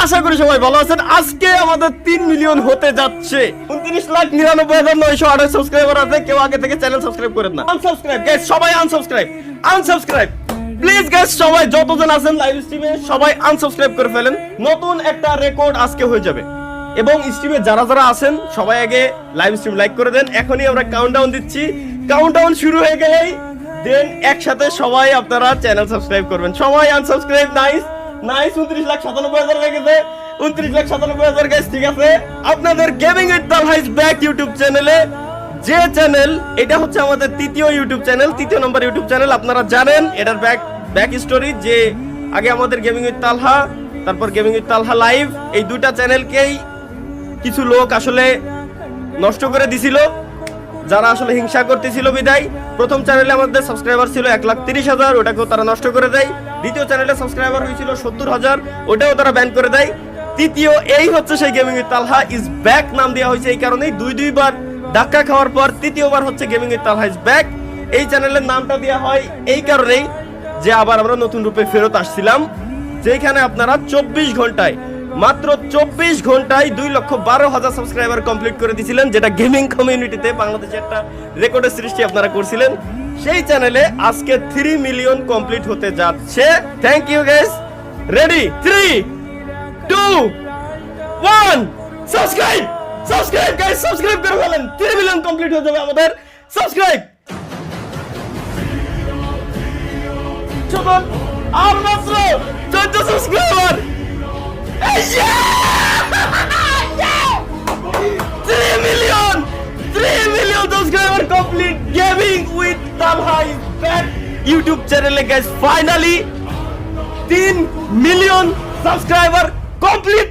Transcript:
আশা করি সবাই ভালো আছেন। আজকে আমাদের 3 মিলিয়ন হতে যাচ্ছে। 29,99,928 সাবস্ক্রাইবার আছে। কেউ আগে থেকে চ্যানেল সাবস্ক্রাইব করেন না। আনসাবস্ক্রাইব গাইস, সবাই আনসাবস্ক্রাইব প্লিজ গাইস, সবাই যতজন আছেন লাইভ স্ট্রিমে সবাই আনসাবস্ক্রাইব করে ফেলেন। নতুন একটা রেকর্ড আজকে হয়ে যাবে। এবং স্ট্রিমে যারা যারা আছেন সবাই আগে লাইভ স্ট্রিম লাইক করে দেন। এখনই আমরা কাউন্টডাউন দিচ্ছি। কাউন্টডাউন শুরু হয়ে গেলেই দেন একসাথে সবাই আপনারা চ্যানেল সাবস্ক্রাইব করবেন। সবাই আনসাবস্ক্রাইব। নাইস 29,97,000 হয়ে গেছে। 29,97,000 গাইস, ঠিক আছে। আপনাদের gaming with Talha is back YouTube চ্যানেলে, যে চ্যানেল এটা হচ্ছে আমাদের তৃতীয় ইউটিউব চ্যানেল, তৃতীয় নম্বর ইউটিউব চ্যানেল। আপনারা জানেন এটার ব্যাক স্টোরি, যে আগে আমাদের গেমিং উইথ তালহা, তারপর গেমিং উইথ তালহা লাইভ, এই দুইটা চ্যানেলকেই কিছু লোক আসলে নষ্ট করে দিছিল, যারা আসলে হিংসা করতেছিল বিদায়। প্রথম চ্যানেলে আমাদের সাবস্ক্রাইবার ছিল 1,30,000, ওটাকেও তারা নষ্ট করে দেয়। দ্বিতীয় চ্যানেলে সাবস্ক্রাইবার হয়েছিল 70,000, ওটাও তারা ব্যান করে দেয়। তৃতীয় এই হচ্ছে সেই gaming with Talha is back নাম দেওয়া হয়েছে এই কারণেই, দুইবার ধাক্কা খাওয়ার পর তৃতীয়বার হচ্ছে gaming with Talha is back. এই চ্যানেলের নামটা দেওয়া হয় এই কারণেই যে আবার আমরা নতুন রূপে ফেরত আসছিলাম, যেখানে আপনারা 24 ঘন্টায়, মাত্র 24 ঘন্টায় 2,12,000 সাবস্ক্রাইবার কমপ্লিট করে দিয়েছিলেন, যেটা গেমিং কমিউনিটিতে বাংলাদেশে একটা রেকর্ডের সৃষ্টি আপনারা করছিলেন। সেই চ্যানেলে আজকে 3 মিলিয়ন কমপ্লিট হতে যাচ্ছে। Thank you guys. Ready 3 2 1 subscribe guys, subscribe করে ফেলেন। 3 মিলিয়ন কমপ্লিট হয়ে যাবে আমাদের। সাবস্ক্রাইব আর মাত্র 14 subscriber. 3 million subscriber complete. Gaming with Talha is back YouTube চ্যানেলে guys, finally 3 million subscriber complete.